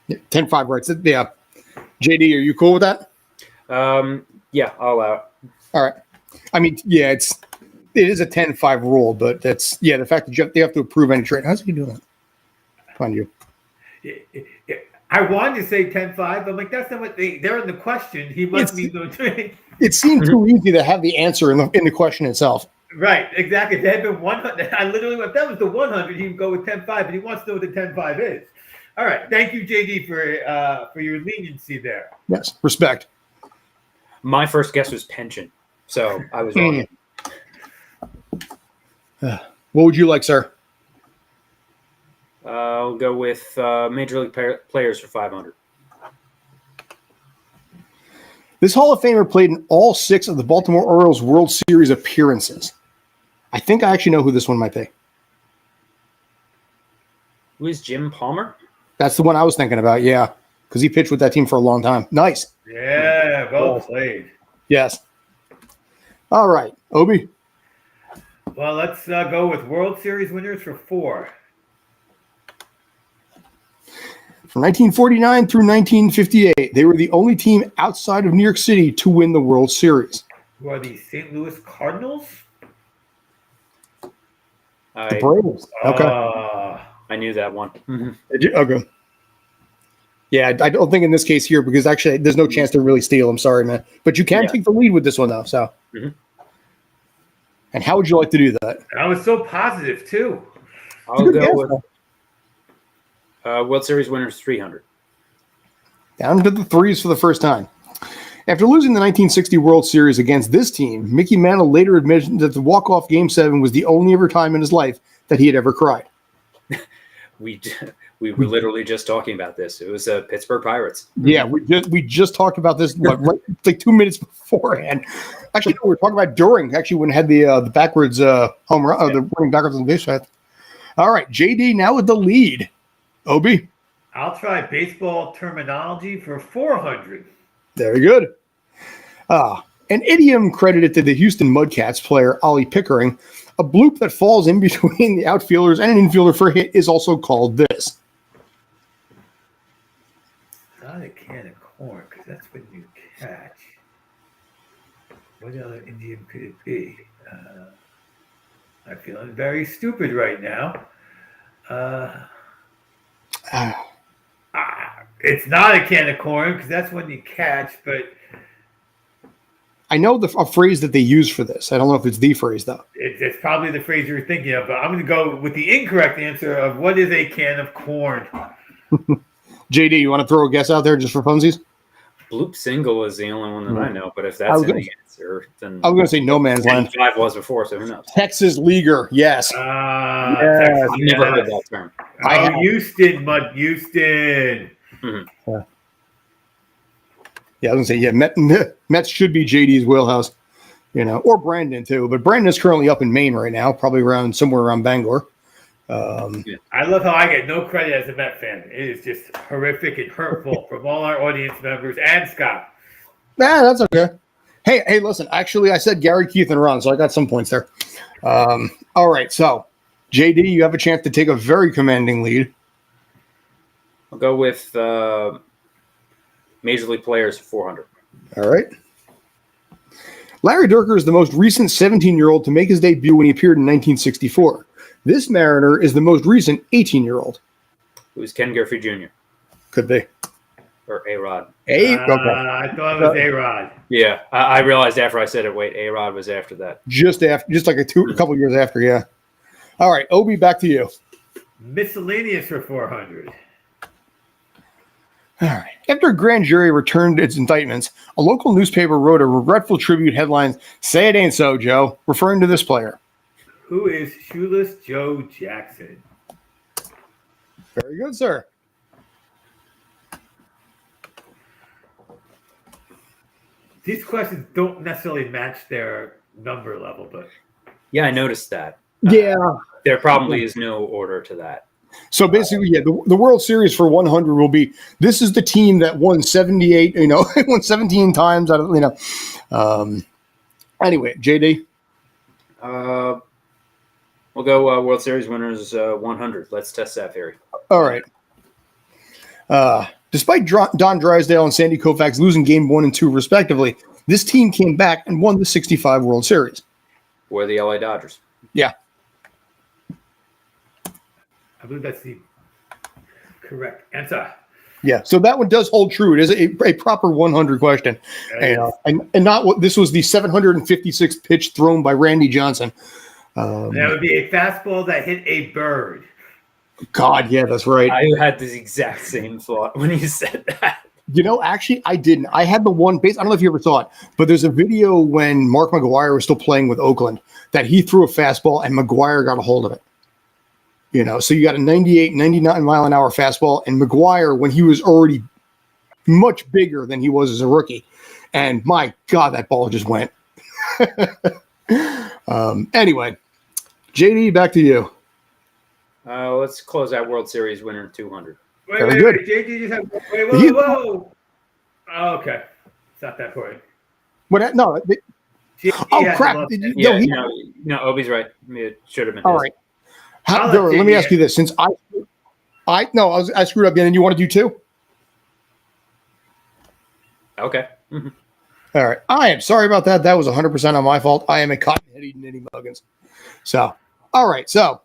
S1: 10-5 rights. Yeah. JD, are you cool with that?
S2: Yeah, all out.
S1: All right. I mean, yeah, it is a 10-5 rule, but that's, the fact that they have to approve any trade. How's he doing that? Find you.
S3: I wanted to say 10-5, but I'm like, that's not what they're in the question. He must mean no trade.
S1: It seemed too easy to have the answer in the question itself.
S3: Right, exactly. If there had been 100, I literally, if that was the 100, he would go with 10-5, but he wants to know what the 10-5 is. All right. Thank you, JD, for your leniency there.
S1: Yes, respect.
S2: My first guess was pension, so I was wrong.
S1: What would you like, sir?
S2: I'll go with Major League players for 500.
S1: This Hall of Famer played in all 6 of the Baltimore Orioles World Series appearances. I think I actually know who this one might be.
S2: Who is Jim Palmer?
S1: That's the one I was thinking about, yeah, because he pitched with that team for a long time. Nice.
S3: Yeah, well played.
S1: Yes. All right, Obi.
S3: Well, let's go with World Series winners for 4.
S1: From 1949 through 1958, they were the only team outside of New York City to win the World Series.
S3: Who are the St. Louis Cardinals?
S1: The Braves. Okay.
S2: I knew that one.
S1: Okay. Yeah, I don't think in this case here, because actually there's no chance to really steal. I'm sorry, man. But you can take the lead with this one, though. So.
S2: Mm-hmm.
S1: And how would you like to do that?
S3: I was so positive, too.
S2: I'll go with World Series winners 300.
S1: Down to the 3s for the first time. After losing the 1960 World Series against this team, Mickey Mantle later admitted that the walk-off Game 7 was the only ever time in his life that he had ever cried.
S2: We were literally just talking about this. It was Pittsburgh Pirates.
S1: Yeah, we just talked about this right, like 2 minutes beforehand. Actually, no, we were talking about during. Actually, when it had the backwards home run, the running backwards on the base path. All right, JD now with the lead. Obi,
S3: I'll try baseball terminology for 400.
S1: Very good. An idiom credited to the Houston Mudcats player Ollie Pickering, a bloop that falls in between the outfielders and an infielder for a hit, is also called this.
S3: Not a can of corn, because that's what you catch. What other idiom could it be? I'm feeling very stupid right now. It's not a can of corn because that's when you catch, but
S1: I know a phrase that they use for this. I don't know if it's the phrase, though.
S3: it's probably the phrase you're thinking of. But I'm going to go with the incorrect answer of what is a can of corn.
S1: JD, you want to throw a guess out there just for funsies?
S2: Bloop single is the only one that I know, but if that's the answer, then
S1: I was going to say no man's land.
S2: 5 was before, so who knows?
S1: Texas leaguer, yes.
S3: Texas,
S2: I've never heard that term.
S3: Houston.
S1: Mm-hmm. Yeah, I was going to say, Mets should be JD's wheelhouse, or Brandon too. But Brandon is currently up in Maine right now, probably somewhere around Bangor.
S3: I love how I get no credit as a Met fan. It is just horrific and hurtful from all our audience members and Scott.
S1: Nah, that's okay. Hey, listen. Actually, I said Gary, Keith, and Ron, so I got some points there. All right, so JD, you have a chance to take a very commanding lead.
S2: I'll go with Major League Players 400.
S1: All right. Larry Durker is the most recent 17-year-old to make his debut when he appeared in 1964. This Mariner is the most recent 18-year-old.
S2: Who's Ken Griffey Jr.?
S1: Could be.
S2: Or A-Rod.
S1: Okay.
S3: I thought it was A-Rod.
S2: Yeah, I realized after I said it, wait, A-Rod was after that.
S1: Just like a couple years after, yeah. All right, Obi, back to you.
S3: Miscellaneous for 400.
S1: All right. After a grand jury returned its indictments, a local newspaper wrote a regretful tribute headline, "Say it ain't so, Joe," referring to this player.
S3: Who is Shoeless Joe Jackson?
S1: Very good, sir.
S3: These questions don't necessarily match their number level, but
S2: yeah, I noticed that.
S1: Yeah,
S2: there probably is no order to that.
S1: So basically, yeah, the World Series for 100 will be. This is the team that won 78. Won 17 times out of. Anyway, JD.
S2: We'll go World Series winners 100. Let's test that theory.
S1: All right. Despite Don Drysdale and Sandy Koufax losing game 1 and 2 respectively, this team came back and won the 65 World Series.
S2: Or the LA Dodgers.
S1: Yeah.
S3: I believe that's the correct answer.
S1: Yeah, so that one does hold true. It is a proper 100 question. And not what this was the 756th pitch thrown by Randy Johnson.
S3: That would be a fastball that hit a bird.
S1: God, yeah, that's right.
S2: I had this exact same thought when you said that.
S1: Actually, I didn't. I had the one base. I don't know if you ever saw it, but there's a video when Mark McGwire was still playing with Oakland that he threw a fastball and McGwire got a hold of it. So you got a 98, 99 mile an hour fastball, and McGwire, when he was already much bigger than he was as a rookie, and my God, that ball just went. Anyway, JD, back to you.
S2: Let's close out World Series winner 200.
S3: Wait, JD just had. Whoa. Oh, okay. It's not that important.
S1: What? No. Crap.
S2: No, Obi's right. It should have been.
S1: All right. Let me ask you this: since I screwed up again, and you want to do 2?
S2: Okay. Mm-hmm.
S1: All right. I am sorry about that. That was 100% on my fault. I am a cotton-headed nitty muggins. So, all right. So,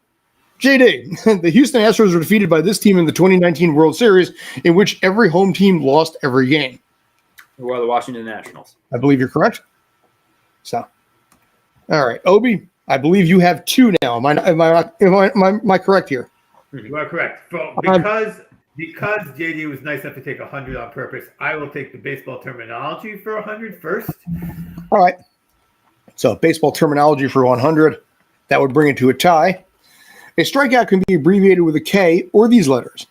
S1: JD, the Houston Astros were defeated by this team in the 2019 World Series, in which every home team lost every game.
S2: Who are the Washington Nationals?
S1: I believe you're correct. So, all right, Obi, I believe you have 2 now. Am I correct here?
S3: You are correct. Because JD was nice enough to take 100 on purpose, I will take the baseball terminology for 100 first.
S1: All right. So, baseball terminology for 100. That would bring it to a tie. A strikeout can be abbreviated with a K or these letters.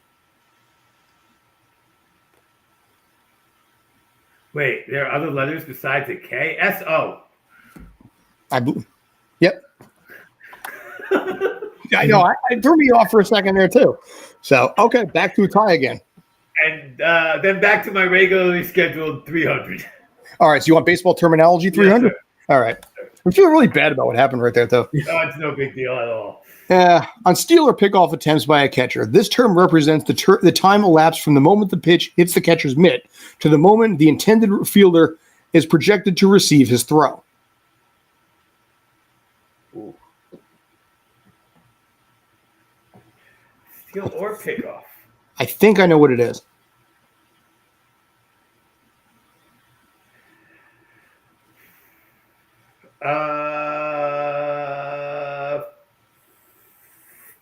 S3: Wait, there are other letters besides a K? S-O.
S1: Yep. I know. It threw me off for a second there, too. So, okay, back to a tie again.
S3: And then back to my regularly scheduled 300.
S1: All right, so you want baseball terminology 300?
S3: Yes,
S1: all right. I'm feeling really bad about what happened right there, though.
S3: It's no big deal at all.
S1: On steal or pickoff attempts by a catcher, this term represents the time elapsed from the moment the pitch hits the catcher's mitt to the moment the intended fielder is projected to receive his throw.
S2: Ooh.
S3: Steal or pickoff?
S1: I think I know what it is.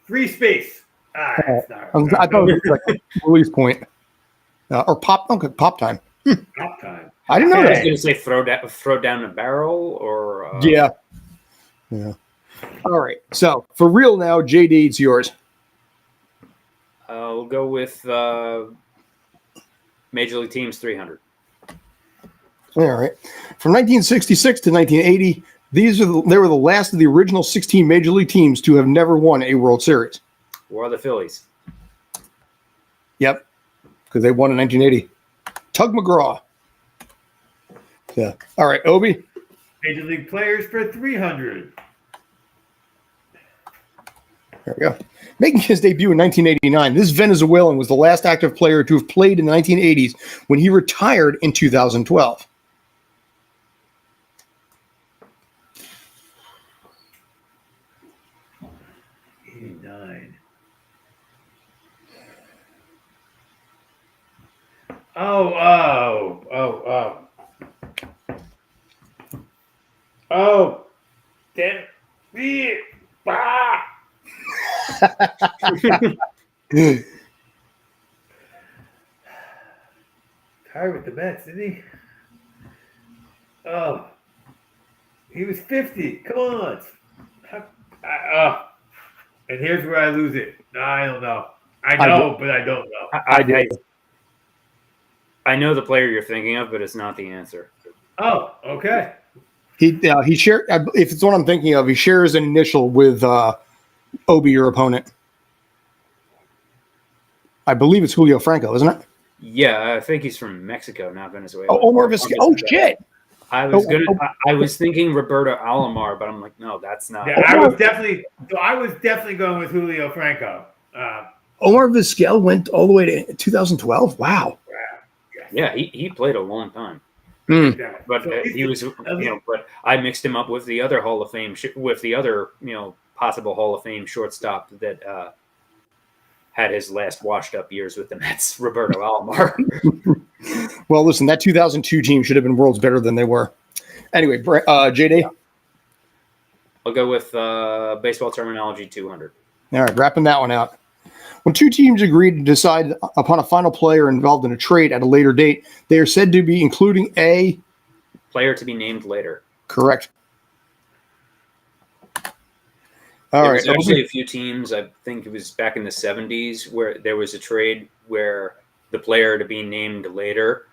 S3: Free space. It's not,
S1: I thought it was like release point or pop. Okay, pop time.
S3: Pop time.
S1: I didn't know
S2: I was
S1: that.
S2: going to say throw down a barrel or
S1: Yeah. All right. So for real now, JD, it's yours.
S2: We'll go with Major League Teams 300.
S1: All right. From 1966 to 1980, they were the last of the original 16 Major League teams to have never won a World Series.
S2: Or the Phillies.
S1: Yep, because they won in 1980. Tug McGraw. Yeah. All right, Obi.
S3: Major League players for 300.
S1: There we go. Making his debut in 1989, this Venezuelan was the last active player to have played in the 1980s when he retired in 2012.
S3: Oh, damn me. Tired with the Mets, isn't he? Oh, he was 50. Come on. And here's where I lose it. I don't know. I know, but I don't know.
S2: I know the player you're thinking of, but it's not the answer.
S3: Oh, okay.
S1: He shared. If it's what I'm thinking of, he shares an initial with Obi, your opponent. I believe it's Julio Franco, isn't it?
S2: Yeah, I think he's from Mexico, not Venezuela.
S1: Oh, Omar Vizquel. Oh shit!
S2: I was thinking Roberto Alomar, but I'm like, no, that's not.
S3: Yeah, I was definitely going with Julio Franco.
S1: Omar Vizquel went all the way to 2012. Wow.
S2: Yeah, he played a long time. But he was, but I mixed him up with the other Hall of Fame, with the other, possible Hall of Fame shortstop that had his last washed up years with the Mets, Roberto Alomar.
S1: Well, listen, that 2002 team should have been worlds better than they were. Anyway, JD?
S2: I'll go with baseball terminology 200.
S1: All right, wrapping that one out. When two teams agree to decide upon a final player involved in a trade at a later date, they are said to be including a
S2: player to be named later.
S1: Correct.
S2: There was actually a few teams, I think it was back in the 70s, where there was a trade where the player to be named later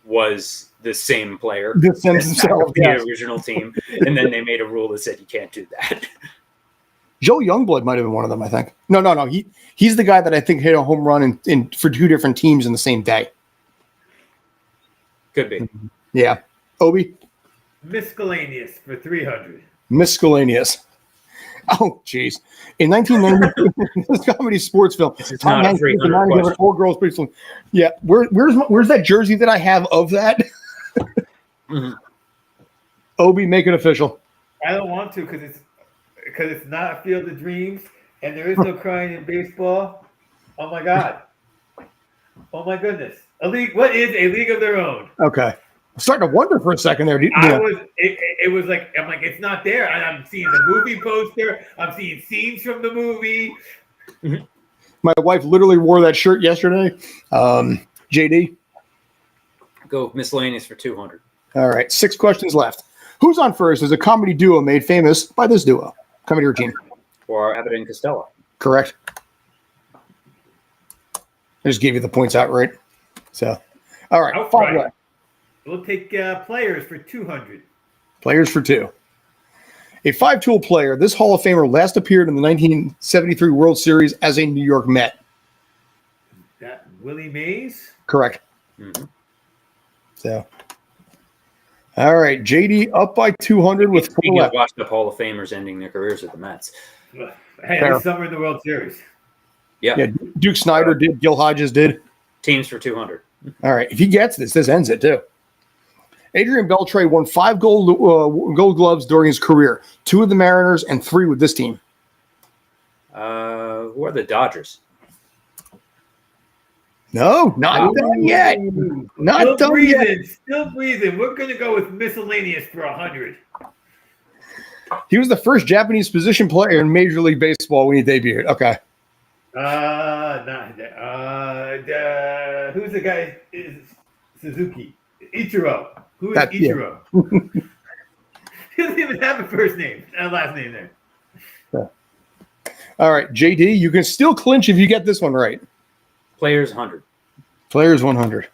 S2: was the same player.
S1: The
S2: original team. And then they made a rule that said you can't do that.
S1: Joe Youngblood might have been one of them, I think. No. He's the guy that I think hit a home run in for two different teams in the same day.
S2: Could be.
S1: Yeah. Obi?
S3: Miscellaneous for 300.
S1: Miscellaneous. Oh, jeez. In 1990, this comedy sports film.
S2: It's not a 300 question.
S1: All-girls baseball. Yeah. Where's that jersey that I have of that?
S2: Mm-hmm.
S1: Obi, make it official.
S3: I don't want to because it's not a field of dreams and there is no crying in baseball. Oh my God. Oh my goodness. A league. What is a league of their own?
S1: Okay. I'm starting to wonder for a second there.
S3: It was like, I'm like, it's not there. And I'm seeing the movie poster. I'm seeing scenes from the movie.
S1: My wife literally wore that shirt yesterday. JD?
S2: Go miscellaneous for 200.
S1: All right. 6 questions left. Who's on first is a comedy duo made famous by this duo. Comedy routine.
S2: Or Abbott and Costello.
S1: Correct. I just gave you the points outright. So, all right.
S3: Outright. 5 left. We'll take players for 200.
S1: Players for 2. A 5-tool player, this Hall of Famer last appeared in the 1973 World Series as a New York Met.
S3: That Willie Mays?
S1: Correct.
S2: Mm-hmm.
S1: So, all right. JD up by 200 with 4 left.
S2: Watched the Hall of Famers ending their careers at the Mets.
S3: Hey, this summer in the World Series.
S2: Yeah.
S1: Duke Snyder did. Gil Hodges did.
S2: Teams for 200.
S1: All right. If he gets this ends it too. Adrian Beltre won 5 gold gloves during his career. 2 with the Mariners and 3 with this team.
S2: Who are the Dodgers?
S1: No, not done yet. Not done yet.
S3: Still breathing. We're going to go with miscellaneous for 100.
S1: He was the first Japanese position player in Major League Baseball when he debuted. Okay.
S3: Who's the guy? Is Suzuki Ichiro? Who is
S1: Yeah.
S3: Ichiro? He doesn't even have a first name and last name there.
S1: Yeah. All right, JD, you can still clinch if you get this one right.
S2: Players 100.
S1: Players 100.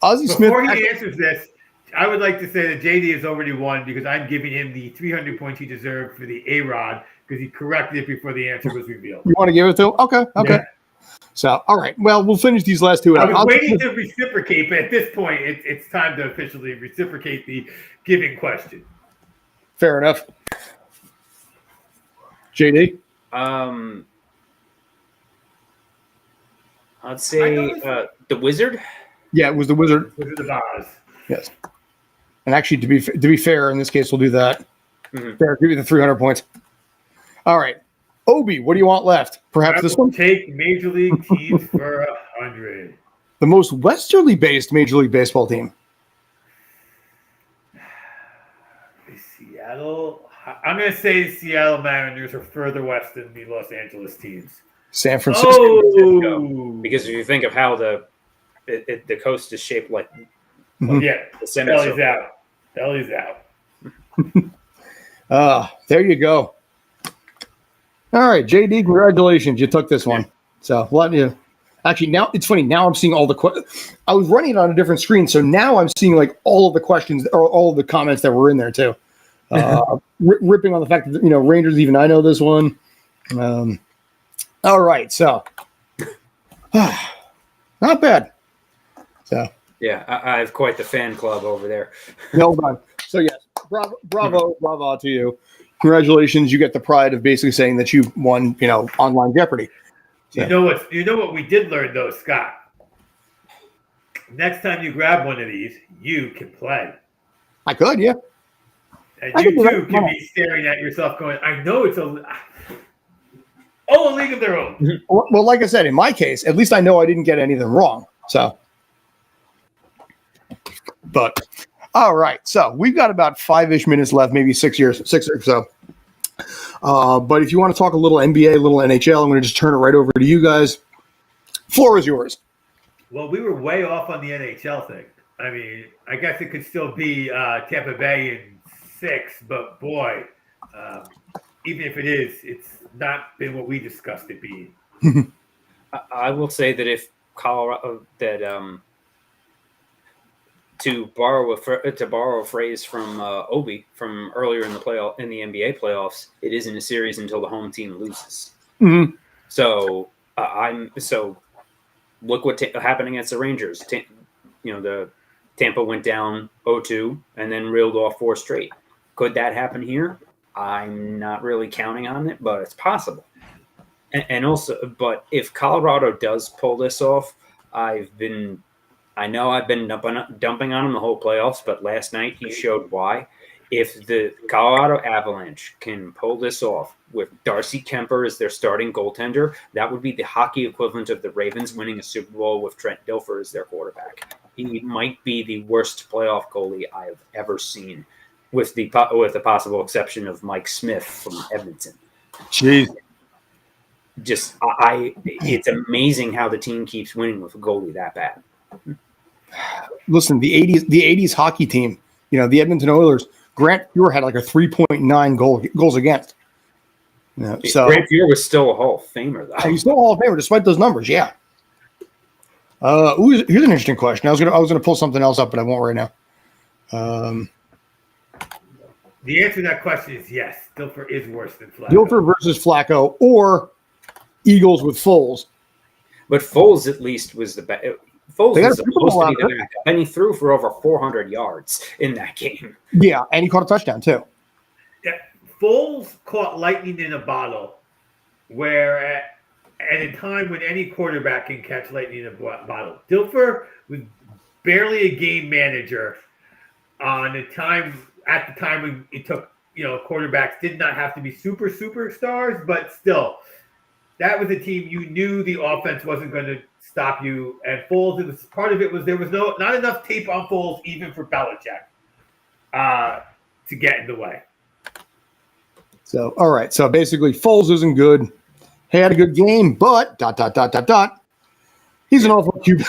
S1: Ozzie Smith.
S3: Before he answers this, I would like to say that JD has already won because I'm giving him the 300 points he deserved for the A-Rod because he corrected it before the answer was revealed.
S1: You want to give it to him? Okay.
S3: Yeah.
S1: So, all right. Well, we'll finish these last two
S3: I
S1: out.
S3: was waiting to reciprocate, but at this point, it's time to officially reciprocate the giving question.
S1: Fair enough. JD?
S2: I'd say the Wizard.
S1: Yeah, it was the Wizard.
S3: Wizard of Oz.
S1: Yes. And actually, to be fair, in this case, we'll do that.
S2: Mm-hmm.
S1: Fair, give you the 300 points. All right. Obi, what do you want left? Perhaps this one?
S3: Take Major League teams for 100.
S1: The most westerly based Major League Baseball team.
S3: Seattle. I'm going to say the Seattle Mariners are further west than the Los Angeles teams.
S1: San Francisco.
S3: Oh,
S2: Because if you think of how the coast is shaped like
S3: yeah,
S2: the semicircle.
S3: Belly's out.
S1: There you go. All right, JD, congratulations. You took this one. So, let you. Actually, now it's funny. Now I'm seeing all the I was running it on a different screen, so now I'm seeing like all of the questions or all of the comments that were in there too. Ripping on the fact that Rangers. Even I know this one. All right, so not bad. So
S2: yeah, I have quite the fan club over there.
S1: Well done. So yes, bravo to you. Congratulations, you get the pride of basically saying that you won, online Jeopardy.
S3: So. You know what we did learn though, Scott. Next time you grab one of these, you can play.
S1: I could, yeah.
S3: And you too can be staring at yourself going, I know it's a league of their own.
S1: Well, like I said, in my case, at least I know I didn't get anything wrong. So, but all right. So we've got about 5-ish minutes left, maybe 6 or so. But if you want to talk a little NBA, a little NHL, I'm going to just turn it right over to you guys. Floor is yours.
S3: Well, we were way off on the NHL thing. I mean, I guess it could still be Tampa Bay in 6, but boy, even if it is, it's not been what we discussed it being.
S2: I will say that if Colorado to borrow a phrase from Obi from earlier in the NBA playoffs, it isn't a series until the home team loses.
S1: Mm-hmm.
S2: So look what happened against the Rangers. The Tampa went down 0-2 and then reeled off 4 straight. Could that happen here? I'm not really counting on it, but it's possible. And also, but if Colorado does pull this off, I've been dumping on him the whole playoffs, but last night he showed why. If the Colorado Avalanche can pull this off with Darcy Kemper as their starting goaltender, that would be the hockey equivalent of the Ravens winning a Super Bowl with Trent Dilfer as their quarterback. He might be the worst playoff goalie I've ever seen, with the possible exception of Mike Smith from Edmonton.
S1: Jeez.
S2: It's amazing how the team keeps winning with a goalie that bad.
S1: Listen, the 80s hockey team, the Edmonton Oilers, Grant Fuhr had like a 3.9 goals against. So
S2: Grant Fuhr was still a Hall of Famer, though.
S1: He's still a Hall of Famer despite those numbers, yeah. Here's an interesting question. I was gonna pull something else up, but I won't right now.
S3: The answer to that question is yes. Dilfer is worse than Flacco.
S1: Dilfer versus Flacco, or Eagles with Foles.
S2: But Foles at least was the best. Foles was supposed to be the backup, and he threw for over 400 yards in that game.
S1: Yeah, and he caught a touchdown too.
S3: Yeah, Foles caught lightning in a bottle, where at a time when any quarterback can catch lightning in a bottle. Dilfer was barely a game manager at the time when it took, quarterbacks did not have to be superstars, but still, that was a team you knew the offense wasn't going to stop you. And Foles, there was not enough tape on Foles even for Belichick to get in the way.
S1: So, all right. So basically, Foles isn't good. He had a good game, but ... He's an awful QB.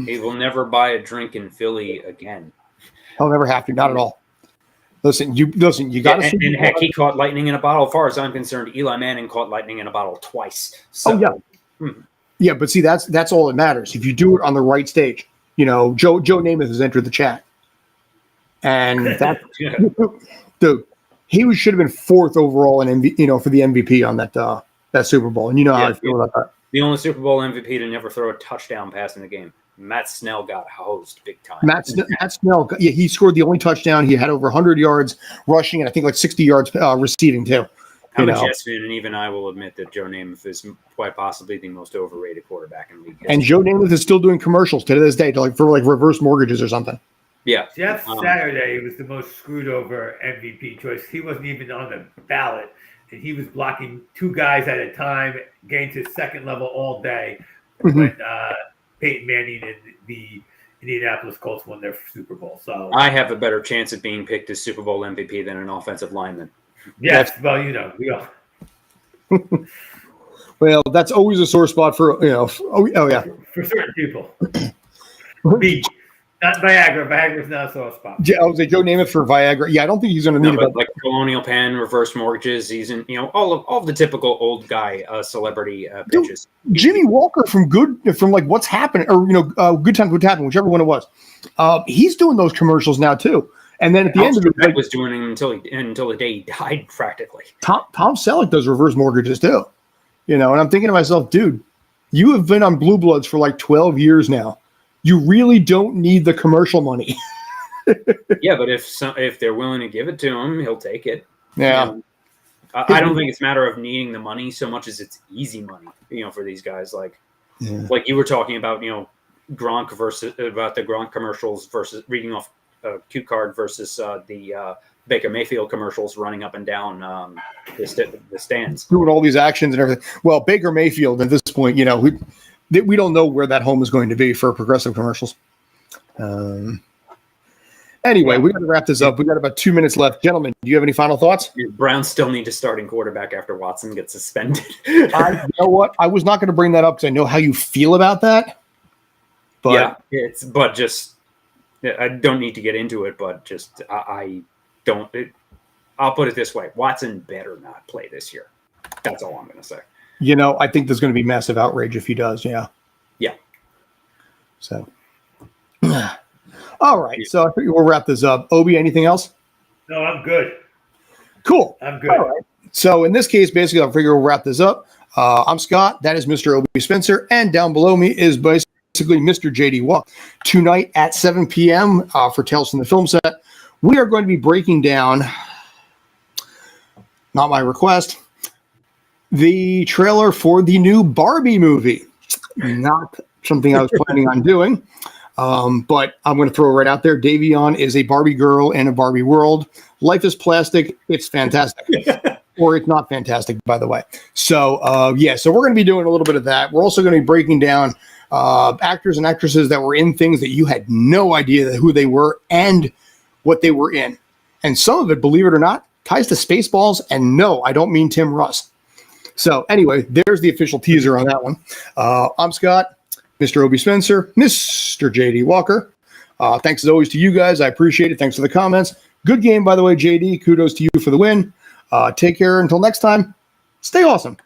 S2: He will never buy a drink in Philly again.
S1: He'll never have to. Not at all. Listen. You got to.
S2: And heck, he caught lightning in a bottle. As far as I'm concerned, Eli Manning caught lightning in a bottle twice. So,
S1: yeah. But see, that's all that matters. If you do it on the right stage, Joe Namath has entered the chat, and that dude, he should have been 4th overall in for the MVP on that Super Bowl. And how I feel about that.
S2: The only Super Bowl MVP to never throw a touchdown pass in the game. Matt Snell got hosed big time.
S1: Matt Snell, he scored the only touchdown. He had over 100 yards rushing and I think like 60 yards receiving too.
S2: I'm a Jets fan, and even I will admit that Joe Namath is quite possibly the most overrated quarterback in the league.
S1: And Joe Namath is still doing commercials to this day for reverse mortgages or something.
S2: Yeah.
S3: Jeff Saturday was the most screwed over MVP choice. He wasn't even on the ballot, and he was blocking 2 guys at a time, getting to second level all day when Peyton Manning and the Indianapolis Colts won their Super Bowl. So
S2: I have a better chance of being picked as Super Bowl MVP than an offensive lineman.
S3: Yes, well, we all.
S1: Well, that's always a sore spot for
S3: for certain people. Me, not Viagra. Viagra's not a sore spot.
S1: Yeah, I was like Joe Namath for Viagra. Yeah, I don't think he's going to need it.
S2: Like Colonial Penn, reverse mortgages. He's in, all of the typical old guy celebrity pitches.
S1: Jimmy Walker from What's Happening or Good Times What Happened, whichever one it was. He's doing those commercials now too. And then at the end of it,
S2: was doing him until the day he died, practically.
S1: Tom Selleck does reverse mortgages too, and I'm thinking to myself, dude, you have been on Blue Bloods for like 12 years now. You really don't need the commercial money.
S2: Yeah, but if they're willing to give it to him, he'll take it.
S1: Yeah,
S2: I don't think it's a matter of needing the money so much as it's easy money. For these guys, like you were talking about, Gronk about the Gronk commercials versus reading off cue card versus the Baker Mayfield commercials running up and down the stands.
S1: Doing all these actions and everything. Well, Baker Mayfield at this point, we don't know where that home is going to be for progressive commercials. Anyway, we got to wrap this up. We got about 2 minutes left. Gentlemen, do you have any final thoughts?
S2: Browns still need a starting quarterback after Watson gets suspended.
S1: You know what? I was not going to bring that up because I know how you feel about that. But
S2: I don't need to get into it, but I'll put it this way. Watson better not play this year. That's all I'm going to say.
S1: I think there's going to be massive outrage if he does. Yeah.
S2: Yeah.
S1: So, all right. So I think we'll wrap this up. Obi, anything else?
S3: No, I'm good.
S1: Cool.
S3: I'm good.
S1: All right. So in this case, basically, I figure we'll wrap this up. I'm Scott. That is Mr. Obi Spencer. And down below me is basically Mr. JD Walk. Tonight at 7 p.m. For Tales from the Film Set, we are going to be breaking down, not my request, the trailer for the new Barbie movie. Not something I was planning on doing, but I'm going to throw it right out there. Davion is a Barbie girl in a Barbie world. Life is plastic. It's fantastic. Or it's not fantastic, by the way. So, so we're going to be doing a little bit of that. We're also going to be breaking down actors and actresses that were in things that you had no idea who they were and what they were in. And some of it, believe it or not, ties to Spaceballs. And no, I don't mean Tim Russ. So anyway, there's the official teaser on that one. I'm Scott, Mr. Obi Spencer, Mr. JD Walker. Thanks as always to you guys. I appreciate it. Thanks for the comments. Good game, by the way, JD. Kudos to you for the win. Take care until next time. Stay awesome.